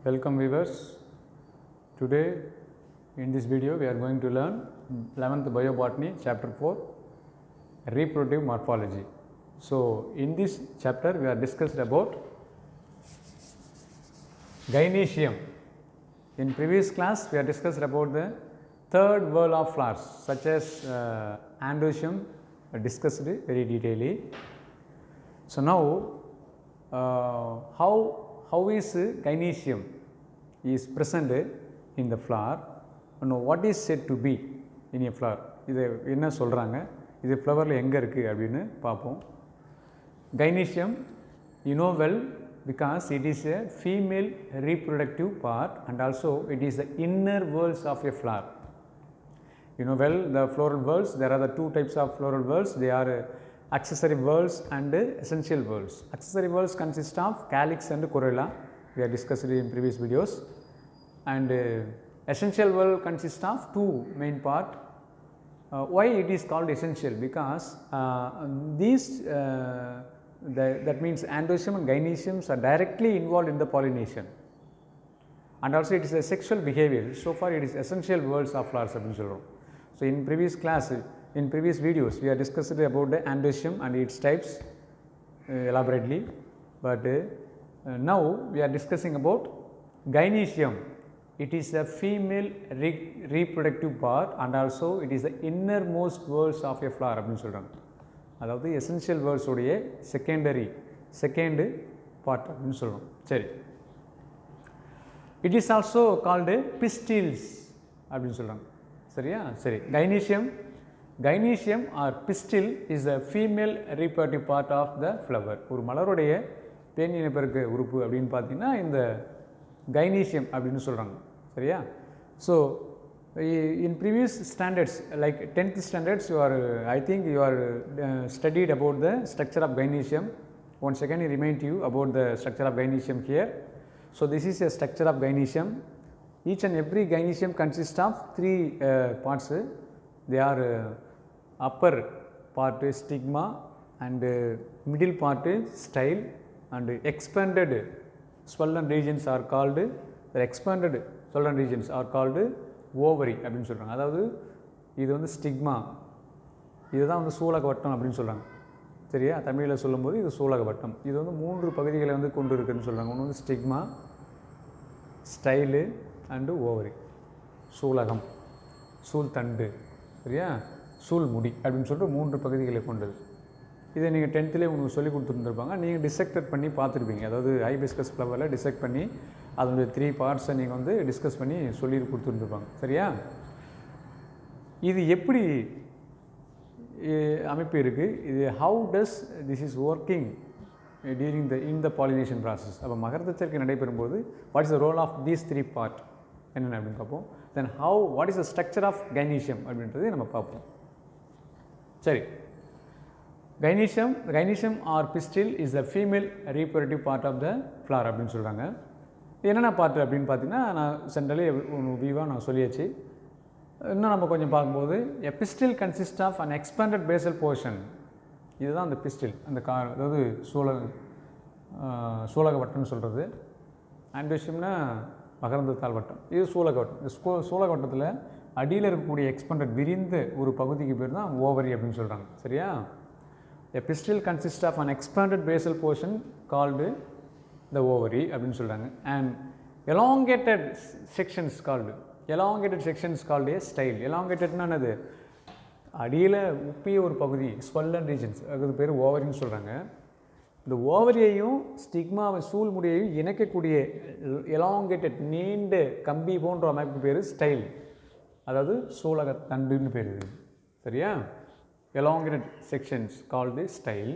Welcome viewers. Today in this video we are going to learn 11th Biobotany chapter 4 reproductive morphology. So in this chapter we are discussed about Gynoecium. In previous class we are discussed about the third world of flowers such as Gynoecium discussed very detailedly. So now how is Gynoecium is present in the flower and what is said to be in a flower. இது என்ன சொல்கிறாங்க, இது ஃப்ளவரில் எங்கே இருக்குது அப்படின்னு பார்ப்போம். Gynoecium you know well because it is a female reproductive part and also it is the inner whorls of a flower. You know well the floral whorls, there are the two types of floral whorls, they are accessory whorls and essential whorls. Accessory whorls consist of calyx and corolla, we have discussed in previous videos, and essential whorl consists of two main part. Why it is called essential? Because these that means Gynoecium and Gynoecium are directly involved in the pollination and also it is a sexual behavior. So far it is essential whorls of flowers. So in previous class, in previous videos we have discussed about the Gynoecium and its types elaborately, but now we are discussing about Gynoecium. It is a female reproductive part and also it is the innermost whorls of a flower அப்படினு சொல்றாங்க. அதாவது essential whorls உடைய second part அப்படினு சொல்றோம். சரி, it is also called pistils அப்படினு சொல்றாங்க. சரியா? சரி, Gynoecium or pistil is a female reproductive part of the flower. ஒரு மலருடைய தேன் இனப்பெருக்க உறுப்பு அப்படின்னு பார்த்தீங்கன்னா இந்த Gynoecium அப்படின்னு சொல்கிறாங்க. சரியா? So in previous standards like 10th standards I think you are studied about the structure of Gynoecium. Once again I remind you about the structure of Gynoecium here. So this is a structure of Gynoecium. Each and every Gynoecium consists of three parts. They are upper part stigma and middle part style and expanded swollen regions are called ovary அப்படின்னு சொல்கிறாங்க. அதாவது இது வந்து stigma, இதுதான் வந்து சூலக வட்டம் அப்படின்னு சொல்கிறாங்க. சரியா? தமிழில் சொல்லும்போது இது சூலக வட்டம். இது வந்து மூன்று பகுதிகளை வந்து கொண்டு இருக்குன்னு சொல்கிறாங்க. ஒன்று வந்து ஸ்டிக்மா, ஸ்டைலு அண்டு ஓவரி. சூலகம், சூல் தண்டு, சரியா, சூல் முடி அப்படின்னு சொல்லிட்டு மூன்று பகுதிகளை கொண்டது. இதை நீங்கள் 10th உங்களுக்கு சொல்லி கொடுத்துருந்துருப்பாங்க. நீங்கள் டிசெக்டட் பண்ணி பார்த்துருப்பீங்க. அதாவது ஹைபிஸ்கஸ் ஃப்ளவரில் டிசெக்ட் பண்ணி அதனுடைய 3 பார்ட்ஸை நீங்கள் வந்து டிஸ்கஸ் பண்ணி சொல்லி கொடுத்துருந்துருப்பாங்க. சரியா? இது எப்படி அமைப்பு இருக்குது, இது how does this is working during இந்த பாலினேஷன் ப்ராசஸ். அப்போ மகரந்த சேர்க்கை நடைபெறும் போது what is the role of these 3 part என்னென்ன அப்படின்னு பார்ப்போம். Then what is the structure of Gynoecium அப்படின்றதை நம்ம பார்ப்போம். சரி, Gynoecium or pistil is the female reproductive part of the flower அப்படின்னு சொல்கிறாங்க. என்னென்ன பார்ட் அப்படின்னு பார்த்தீங்கன்னா நான் சென்ட்ரலி வியூவாக நான் சொல்லியாச்சு. இன்னும் நம்ம கொஞ்சம் பார்க்கும்போது a pistil consists of an expanded basal portion. இதுதான் அந்த பிஸ்டில், அந்த அதாவது சூலக வட்டம்னு சொல்கிறது. Gynoeciumனா மகரந்த தாள் வட்டம், இது சூலக வட்டம். இந்த சூலக வட்டத்தில் அடியில் இருக்கக்கூடிய எக்ஸ்பேண்டட் விரிந்த ஒரு பகுதிக்கு பேர் தான் ஓவரி அப்படின்னு சொல்கிறாங்க. சரியா? A pistil consists of an expanded basal portion called the ovary அப்படின்னு சொல்கிறாங்க. And elongated sections called a style. elongatedனா என்னது? அடியில் உப்பிய ஒரு பகுதி, swollen regions, அது பேர் ஓவரின்னு சொல்கிறாங்க. இந்த ஓவரியையும் ஸ்டிக்மாவை சூல் முடியையும் இணைக்கக்கூடிய எலாங்கேட்டட் நீண்ட கம்பி போன்ற அமைப்பு பேர் ஸ்டைல், அதாவது சூலக தண்டுன்னு பேர். சரியா? elongated sections called the style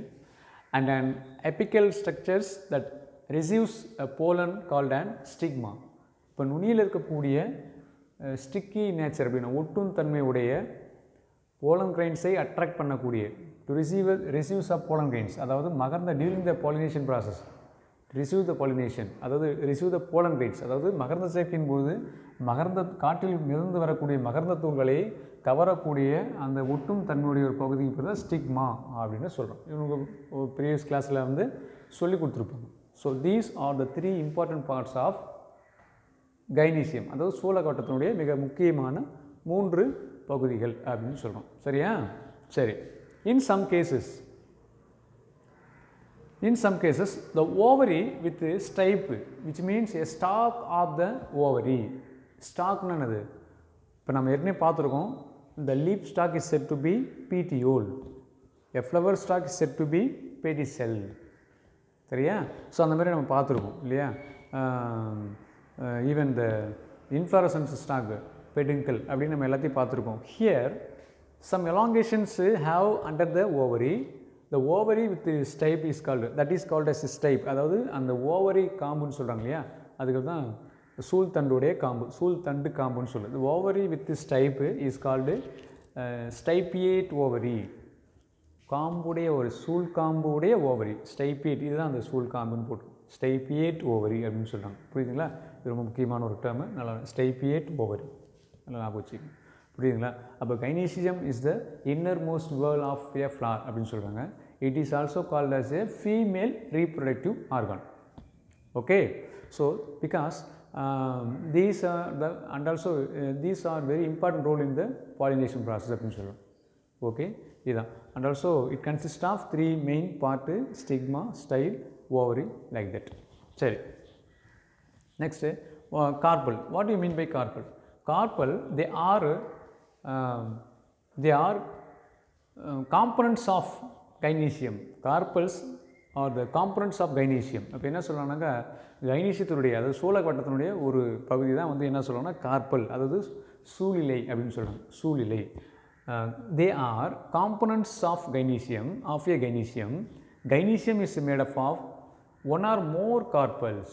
and an apical structures that receives a pollen called an stigma. இப்போ நுனியில் இருக்கக்கூடிய ஸ்டிக்கி நேச்சர் அப்படின்னா ஒட்டும் தன்மை உடைய போலன் கிரைன்ஸை அட்ராக்ட் பண்ணக்கூடிய receives of pollen grains, அதாவது மகர்ந்த during the pollination process receive the pollination, அதாவது receive the pollen grains, அதாவது மகர்ந்த சேர்க்கையின் போது மகர்ந்த காற்றில் மிதந்து வரக்கூடிய மகர்ந்த தூள்களை கவரக்கூடிய அந்த ஒட்டும் தன்மையுடைய ஒரு பகுதிக்கு பேர் தான் ஸ்டிக்மா அப்படின்னு சொல்கிறோம். இவங்க ப்ரீவியஸ் கிளாஸில் வந்து சொல்லி கொடுத்துருப்பாங்க. So these are the 3 important parts of gynoecium, அதாவது சூலகவட்டத்தினுடைய மிக முக்கியமான 3 பகுதிகள் அப்படின்னு சொல்கிறோம். சரியா? சரி. In some cases the ovary with stipe, which means a stalk of the ovary. Stalk என்னது? இப்போ நம்ம ஏற்கனவே பார்த்துருக்கோம், the leaf stalk is said to be petiole, a flower stalk is said to be pedicel. சரியா? So அந்த மாதிரி நம்ம பார்த்துருக்கோம் இல்லையா? Even the inflorescence stalk, peduncle அப்படின்னு நம்ம எல்லாத்தையும் பார்த்துருக்கோம். Here some elongations have under the ovary. The ovary with stipe is called, that is called as stipe. அதாவது அந்த ஓவரி காம்புன்னு சொல்கிறாங்க இல்லையா, அதுக்கு தான் சூழ் தண்டுடைய காம்பு, சூழ் தண்டு காம்புன்னு சொல்லுது. Ovary with stipe is called stipitate ovary. காம்புடைய ஒரு சூழ் காம்புடைய ஓவரி, ஸ்டைப்பியேட், இதுதான் அந்த சூழ் காம்புன்னு போட்டு ஸ்டைப்பியேட் ஓவரி அப்படின்னு சொல்கிறாங்க. புரியுதுங்களா? இது ரொம்ப முக்கியமான ஒரு டேர்மு. நல்லா ஸ்டைப்பியேட் ஓவரி நல்லா ஞாபகம் வச்சுக்கோங்க. புரியுதுங்களா? அப்போ gynoecium is the innermost whorl of a flower அப்படின்னு சொல்கிறாங்க. It is also called as a female reproductive organ. Okay, so because these are the and also these are very important role in the pollination process அப்படின்னு சொல்கிறோம். Okay, இதுதான். And also it consists of 3 main part: stigma, style, ovary, like that. சரி, next carpel. What do you mean by carpel? Carpel, they are components of gynoecium. Carpels are the components of gynoecium. அப்போ என்ன சொல்கிறாங்கன்னாக்கா, கைனீசியத்தினுடைய, அதாவது சூலகவட்டத்தினுடைய ஒரு பகுதி தான் வந்து என்ன சொல்கிறாங்கன்னா கார்பல், அதாவது சூழிலை அப்படின்னு சொல்கிறாங்க. சூழிலை. They are components of gynoecium, of a gynoecium. Gynoecium is made up of one or more carpels.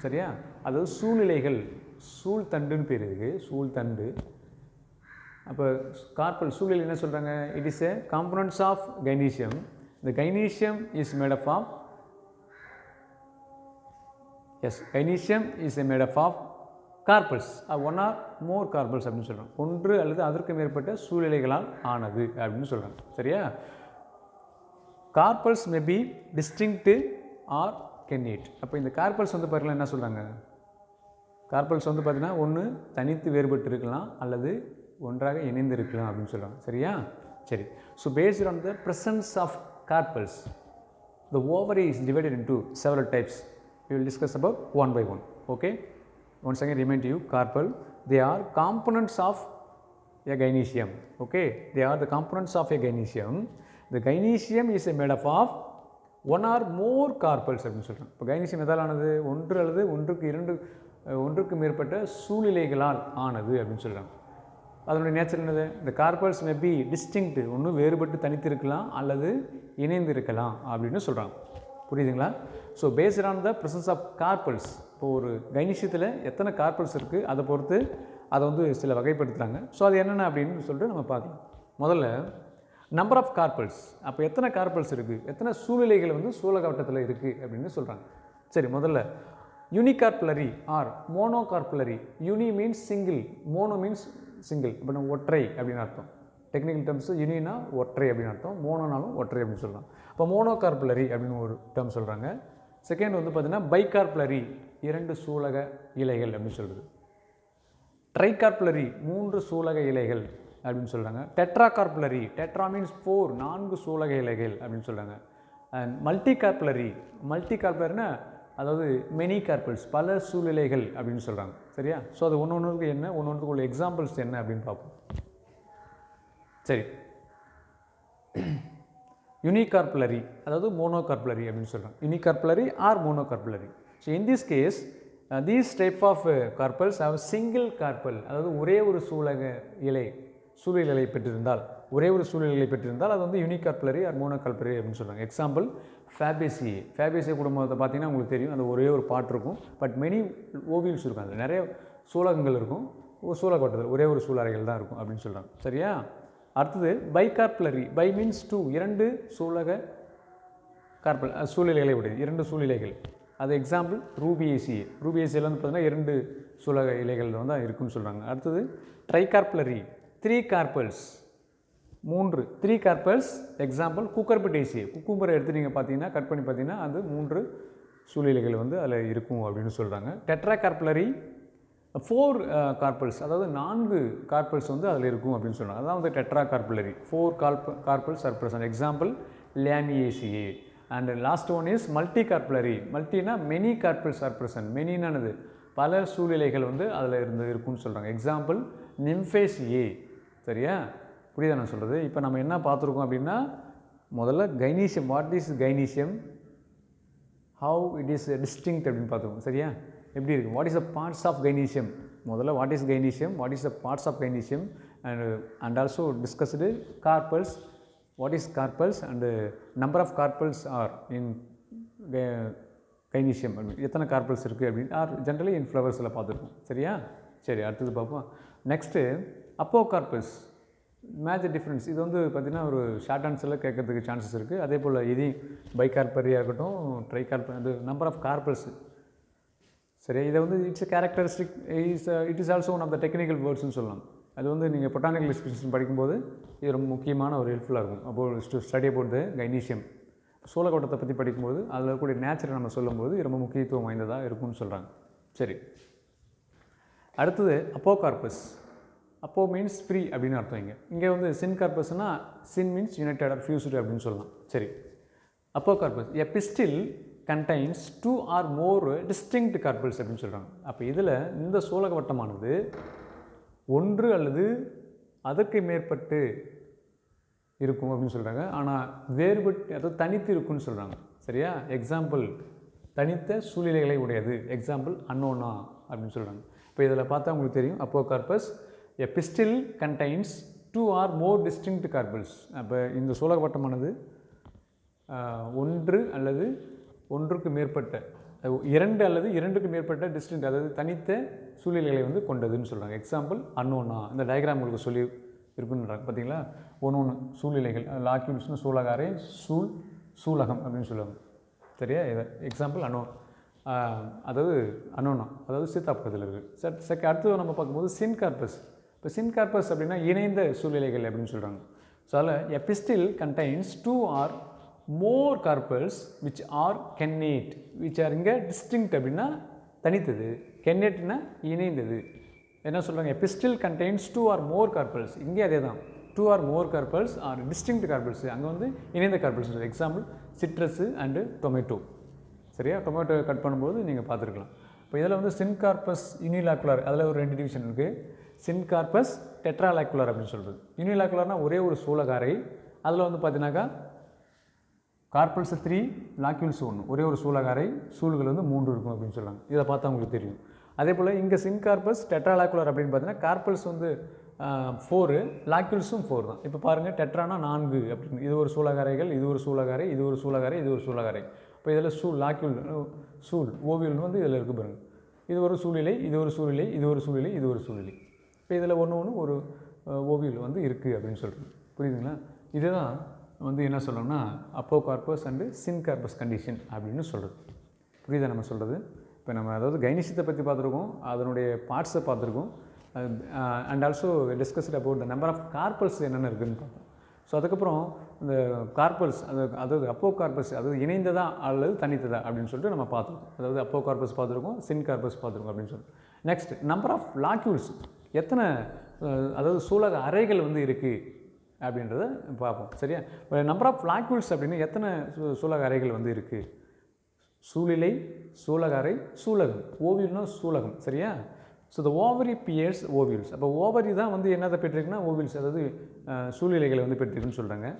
சரியா? அதாவது சூழிலைகள், சூழ் தண்டுன்னு பேர் இருக்கு, சூழ் தண்டு. அப்போ கார்பல், சூழிலை என்ன சொல்கிறாங்க? It is a components of gynoecium. The gynoecium is made up of, gynoecium is made up of carpels, one or more carpels அப்படின்னு சொல்கிறாங்க. ஒன்று அல்லது அதற்கு மேற்பட்ட சூழ்நிலைகளால் ஆனது அப்படின்னு சொல்கிறாங்க. சரியா? Carpels may be distinct or connate. அப்போ இந்த கார்பல்ஸ் வந்து பார்த்தீங்கன்னா என்ன சொல்கிறாங்க? கார்பல்ஸ் வந்து பார்த்தீங்கன்னா ஒன்று தனித்து வேறுபட்டு இருக்கலாம் அல்லது ஒன்றாக இணைந்து இருக்கலாம் அப்படின்னு சொல்கிறாங்க. சரியா? சரி. So based on the presence of carpels, the ovary is divided into several types. We will discuss about one by one. Okay, once again remind you, carpel, they are components of a gynoecium. Okay, they are the components of a gynoecium. The gynoecium is made up of one or more carpels அப்படின்னு சொல்கிறோம். இப்போ gynoecium எதால் ஆனது? ஒன்று அல்லது ஒன்றுக்கு மேற்பட்ட சூழ்நிலைகளால் ஆனது அப்படின்னு சொல்கிறாங்க. அதனுடைய நேச்சர் என்னது? இந்த கார்பல்ஸ் மே பி டிஸ்டிங்க்ட், ஒன்று வேறுபட்டு தனித்து இருக்கலாம் அல்லது இணைந்து இருக்கலாம் அப்படின்னு சொல்கிறாங்க. புரியுதுங்களா? So based on the presence of carpels. இப்போ ஒரு கைனீசியத்தில் எத்தனை கார்பல்ஸ் இருக்குது அதை பொறுத்து அதை வந்து சில வகைப்படுத்துகிறாங்க. ஸோ அது என்னென்ன அப்படின்னு சொல்லிட்டு நம்ம பார்க்கலாம். முதல்ல நம்பர் ஆஃப் கார்பல்ஸ். அப்போ எத்தனை கார்பல்ஸ் இருக்குது, எத்தனை சூழ்நிலைகள் வந்து சூலகவட்டத்தில் இருக்குது அப்படின்னு சொல்கிறாங்க. சரி, முதல்ல unicarpellary or monocarpellary. Uni means single, mono means single. இப்போ நம்ம ஒற்றை அப்படின்னு அர்த்தம். டெக்னிக்கல் டேர்ம்ஸு யூனினா ஒற்றை அப்படின்னு அர்த்தம், மோனோனாலும் ஒற்றை அப்படின்னு சொல்லலாம். இப்போ மோனோகார்புலரி அப்படின்னு ஒரு டேர்ம் சொல்கிறாங்க. செகண்ட் வந்து பார்த்திங்கன்னா பைகார்புலரி, 2 சூலக இலைகள் அப்படின்னு சொல்கிறது. ட்ரைகார்புலரி, 3 சூலக இலைகள் அப்படின்னு சொல்கிறாங்க. டெட்ராகார்புலரி, டெட்ரா மீன்ஸ் 4, 4 சூலக இலைகள் அப்படின்னு சொல்கிறாங்க. அண்ட் மல்டிகார்புலரினா அதாவது மெனி கார்பல்ஸ், பல சூழ்நிலைகள் அப்படின்னு சொல்கிறாங்க. சரியா? ஸோ அது ஒன்றுக்கு என்ன, ஒன்றுக்கு உள்ள எக்ஸாம்பிள்ஸ் என்ன அப்படின்னு பார்ப்போம். சரி, யூனிகார்புலரி அதாவது மோனோகார்புலரி அப்படின்னு சொல்கிறாங்க. Unicarpellary or monocarpellary. So in this case these type of carpels have single carpel, அதாவது ஒரே ஒரு சூழ்நிலை பெற்றிருந்தால், அது வந்து யூனிகார்புலரி ஆர் மோனோகார்புலரி அப்படின்னு சொல்கிறாங்க. எக்ஸாம்பிள் ஃபேபேசியே குடும்பத்தை பார்த்தீங்கன்னா உங்களுக்கு தெரியும், அந்த ஒரே ஒரு பாட் இருக்கும். பட் மெனி ஓவியல்ஸ் இருக்கும், அதில் நிறைய சூலகங்கள் இருக்கும். ஒரு சூலகவட்டத்தில் ஒரே ஒரு சூழறைகள் தான் இருக்கும் அப்படின்னு சொல்கிறாங்க. சரியா? அடுத்தது பைகார்புலரி. பை மீன்ஸ் 2, 2 சூலக கார்பல் சூழ்நிலைகளை உடைய 2 சூழ்நிலைகள். அது எக்ஸாம்பிள் ரூபியேசியில் வந்து பார்த்தீங்கன்னா 2 சூலக இலைகள் தான் இருக்குன்னு சொல்கிறாங்க. அடுத்தது ட்ரைகார்புலரி, 3 கார்பல்ஸ், 3 கார்பல்ஸ். எக்ஸாம்பிள் குக்கர்பிட்டேசி. குக்கும்பரை எடுத்து நீங்கள் பார்த்தீங்கன்னா கட் பண்ணி பார்த்தீங்கன்னா அது 3 சூழ்நிலைகள் வந்து அதில் இருக்கும் அப்படின்னு சொல்கிறாங்க. டெட்ராகார்பலரி 4 கார்பல்ஸ், அதாவது 4 கார்பல்ஸ் வந்து அதில் இருக்கும் அப்படின்னு சொல்கிறாங்க. அதான் வந்து tetracarpellary 4 carpels are present. Example Lamiaceae. And last one is multicarpellary. மல்டினா மெனி கார்பல்ஸ் ஆர் பிரசன்ட். மெனினானது பல சூழ்நிலைகள் வந்து அதில் இருக்குன்னு சொல்கிறாங்க. Example Nymphaeaceae. சரியா, புரியுதா நான் சொல்கிறது? இப்போ நம்ம என்ன பார்த்துருக்கோம் அப்படின்னா, முதல்ல gynoecium, what is gynoecium, how it is distinct அப்படின்னு பார்த்துருக்கோம். சரியா, எப்படி இருக்குது, what is the parts of gynoecium. முதல்ல what is gynoecium, what is the parts of gynoecium, and also discussed carpels, what is carpels and number of carpels are in gynoecium அப்படின்னு, எத்தனை carpals இருக்குது அப்படின்னு ஆர் ஜென்ரலி இன் ஃப்ளவர்ஸில் பார்த்துருக்கோம். சரியா, சரி, அடுத்தது பார்ப்போம். நெக்ஸ்ட்டு அப்போ கார்பல்ஸ், மேஜர் டிஃப்ரென்ஸ். இது வந்து பார்த்திங்கன்னா ஒரு ஷார்ட் ஆன்சரில் கேட்கறதுக்கு சான்சஸ் இருக்குது. அதே போல் இது பைகார்பரியாக இருக்கட்டும், ட்ரைகார்பரி, அது நம்பர் ஆஃப் கார்பல்ஸ். சரி, இதை வந்து it's a characteristic, it is also one of the technical வேர்ட்ஸ்னு சொல்லலாம். அது வந்து நீங்கள் பொட்டானிக்கல் ஸ்பீஷிஸ் படிக்கும்போது இது ரொம்ப முக்கியமான ஒரு ஹெல்ப்ஃபுல்லாக இருக்கும். அப்போது ஸ்டடி அபவுட் த கைனீசியம், சோளக்கோட்டத்தை பற்றி படிக்கும்போது அதில் இருக்கக்கூடிய நேச்சரை நம்ம சொல்லும்போது ரொம்ப முக்கியத்துவம் வாய்ந்ததாக இருக்கும்னு சொல்கிறாங்க. சரி, அடுத்தது அப்போ கார்பஸ். அப்போ மீன்ஸ் ஃப்ரீ அப்படின்னு அர்த்தம். இங்கே வந்து சின் கார்பஸ்னால் சின் மீன்ஸ் யுனைடெட் ஆர் ஃபியூஸ்டு அப்படின்னு சொல்லலாம். சரி, அப்போ corpus a pistil contains 2 or more distinct carpals அப்படின்னு சொல்கிறாங்க. அப்போ இதில் இந்த சோளகவட்டமானது ஒன்று அல்லது அதற்கு மேற்பட்டு இருக்கும் அப்படின்னு சொல்கிறாங்க. ஆனால் வேறுபட்டு, அதாவது தனித்து இருக்குன்னு சொல்கிறாங்க. சரியா, எக்ஸாம்பிள் தனித்த சூழ்நிலைகளை உடையது. எக்ஸாம்பிள் அன்னோனா அப்படின்னு சொல்கிறாங்க. இப்போ இதில் பார்த்தா உங்களுக்கு தெரியும், அப்போ corpus a pistil contains 2 or more distinct carpals. அப்போ இந்த சோளகவட்டமானது ஒன்று அல்லது ஒன்றுக்கு மேற்பட்ட, 2 அல்லது 2க்கு மேற்பட்ட டிஸ்டிங்க், அதாவது தனித்த சூழ்நிலைகளை வந்து கொண்டதுன்னு சொல்கிறாங்க. எக்ஸாம்பிள் அன்னோனா. இந்த டயக்ராம் உங்களுக்கு சொல்லி இருக்குன்றாங்க பார்த்தீங்களா, ஒன்று சூழ்நிலைகள். லாக்யூல்ஸ்னு சூலகாரை, சூலகம் அப்படின்னு சொல்லுவாங்க. சரியா, இதை எக்ஸாம்பிள் அதாவது அன்னோனா, அதாவது சீத்தாப்பழத்தில் இருக்குது. அடுத்தது நம்ம பார்க்கும்போது சின் கார்பஸ். இப்போ சின் கார்பஸ் அப்படின்னா இணைந்த சூழ்நிலைகள் அப்படின்னு சொல்கிறாங்க. ஸோ அதில் எ pistil contains 2 or more carpels which are kennate, which are இங்கே distinct அப்படின்னா தனித்தது, kennate-னா இணைந்தது. என்ன சொல்கிறாங்க, a pistil contains 2 or more carpels. இங்கே அதே தான், 2 or more carpels are distinct carpels. அங்கே வந்து இணைந்த carpels. Example citrus and tomato. சரியா, டொமேட்டோ கட் பண்ணும்போது நீங்கள் பார்த்துருக்கலாம். இப்போ இதில் வந்து சின் கார்பஸ் யூனிலாக்குலர், அதில் ஒரு 2 டிவிஷன் இருக்குது. சின் கார்பஸ் டெட்ராலாக்குலர் அப்படின்னு சொல்கிறது. யூனிலாக்குலர்னால் ஒரே ஒரு சூலகாரை, அதில் வந்து பார்த்தீங்கன்னாக்கா கார்பல்ஸ் 3, லாக்யூல்ஸ் 1, ஒரே ஒரு சூலகாரை, சூழ்கள் வந்து 3 இருக்கும் அப்படின்னு சொல்கிறாங்க. இதை பார்த்தா உங்களுக்கு தெரியும். அதே போல் இங்கே சின் கார்பஸ் டெட்ராலாக்குலர் அப்படின்னு பார்த்தீங்கன்னா கார்பல்ஸ் வந்து 4, லாக்யூல்ஸும் 4 தான். இப்போ பாருங்கள், டெட்ரானா 4 அப்படின்னு, இது ஒரு சூலகாரைகள், இது ஒரு சூலகாரை, இது ஒரு சூலகாரை, இது ஒரு சூலகாரை. இப்போ இதில் லாக்யூல், ஓவியல் வந்து இதில் இருக்குது பாருங்கள். இது ஒரு சூழ்நிலை, இது ஒரு சூழ்நிலை, இது ஒரு சூழ்நிலை, இது ஒரு சூழ்நிலை. இப்போ இதில் ஒன்று ஒரு ஓவியல் வந்து இருக்குது அப்படின்னு சொல்கிறோம். புரியுதுங்களா? இதுதான் வந்து என்ன சொல்லணும்னா அப்போ carpous and syncarpous condition அப்படின்னு சொல்கிறது. புரியுதா நம்ம சொல்கிறது? இப்போ நம்ம அதாவது கைனீசியத்தை பற்றி பார்த்துருக்கோம், அதனுடைய பார்ட்ஸை பார்த்துருக்கோம், and also discussed about the number of carpels என்னென்ன இருக்குதுன்னு பார்த்தோம். ஸோ அதுக்கப்புறம் இந்த கார்பல்ஸ், அதாவது அப்போ கார்பஸ், அதாவது இணைந்ததா அல்லது தனித்ததா அப்படின்னு சொல்லிட்டு நம்ம பார்த்துருக்கோம். அதாவது அப்போ கார்பஸ் பார்த்துருக்கோம், சின் கார்பஸ் பார்த்துருக்கோம் அப்படின்னு சொல்லிட்டு. நெக்ஸ்ட் நம்பர் ஆஃப் லாக்யூல்ஸ், எத்தனை அதாவது சூலக அறைகள் வந்து இருக்குது அப்படின்றத பார்ப்போம். சரியா, நம்பர் ஆஃப் லாக்யூல்ஸ் அப்படின்னு எத்தனை சூலக அறைகள் வந்து இருக்குது. சூழிலை, சூலக அறை, சூலகம், ஓவியல்னா சூலகம். சரியா, so the ovary bears ovules. அப்போ ஓவரி தான் வந்து என்னதை பெற்றிருக்குன்னா ஓவியல்ஸ், அதாவது சூழ்நிலைகளை வந்து பெற்றிருக்குன்னு சொல்கிறாங்க.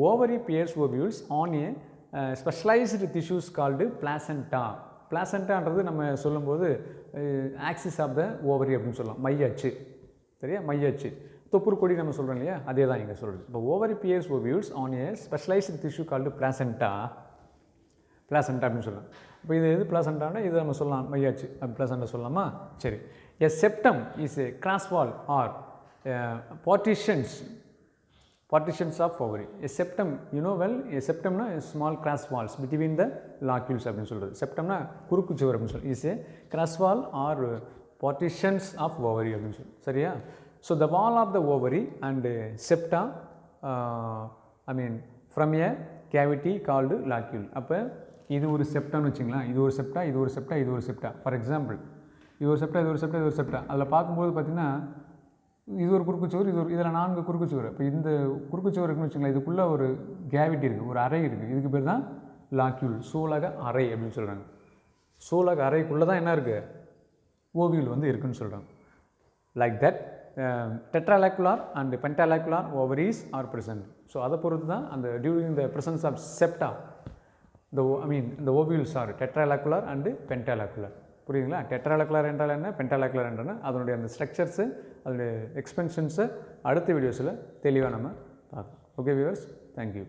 Ovary bears ovules on a specialised tissues called placenta. பிளாசண்டான்றது நம்ம சொல்லும்போது ஆக்சிஸ் ஆஃப் த ஓவரி அப்படின்னு சொல்லலாம், மையச்சு. சரியா, மையச்சு, தொப்புறு கொடி நம்ம சொல்கிறோம் இல்லையா, அதே தான் இங்கே சொல்கிறது. இப்போ ovary bears ovules on a specialised tissue called placenta அப்படின்னு சொல்லலாம். இப்போ இது எது பிளாசண்டானா இது நம்ம சொல்லலாம், மையாச்சு அப்படி பிளாசண்டா சொல்லலாமா? சரி, a septum is a cross wall or partitions of ovary. A septum, you know well, a septum na is small cross walls between the locules அப்படின்னு சொல்கிறது. செப்டம் na குறுக்கு சுவர் அப்படின்னு சொல்கிறது. is a cross wall or partitions of ovary அப்படின்னு சொல்கிறது. சரியா? So the wall of the ovary and septa, I mean from a cavity called locule. அப்போ இது ஒரு செப்டான்னு வச்சுங்களேன். இது ஒரு செப்டா, இது ஒரு செப்டா, இது ஒரு செப்டா. ஃபார் எக்ஸாம்பிள் இது ஒரு செப்டா, இது ஒரு செப்டா, இது ஒரு செப்டா. அதில் பார்க்கும்போது பார்த்திங்கன்னா இது ஒரு குறுக்குச்சுவர், இது ஒரு இதில் 4 குறுக்குச்சுவர். இப்போ இந்த குறுக்குச்சுவர் இருக்குன்னு வச்சுங்களேன், இதுக்குள்ளே ஒரு கேவிட்டி இருக்குது, ஒரு அறை இருக்குது. இதுக்கு பேர் தான் லாக்யூல், சூலக அறை அப்படின்னு சொல்கிறாங்க. சூலக அறைக்குள்ளே தான் என்ன இருக்குது, ஓவியூல் வந்து இருக்குன்னு சொல்கிறாங்க. Like that tetralacular and pentalacular ovaries are present. ஸோ அதை பொறுத்து தான் அந்த during the presence of septa the ovules are tetralacular and pentalacular. புரியுதுங்களா? டெட்ராலக்குலர் என்றால் என்ன, பென்டாலக்குலர் என்றால் அதனுடைய அந்த ஸ்ட்ரக்சர்ஸு, அதனுடைய எக்ஸ்பென்ஷன்ஸு அடுத்த வீடியோஸில் தெளிவாக நம்ம பார்க்கலாம். Okay viewers, thank you.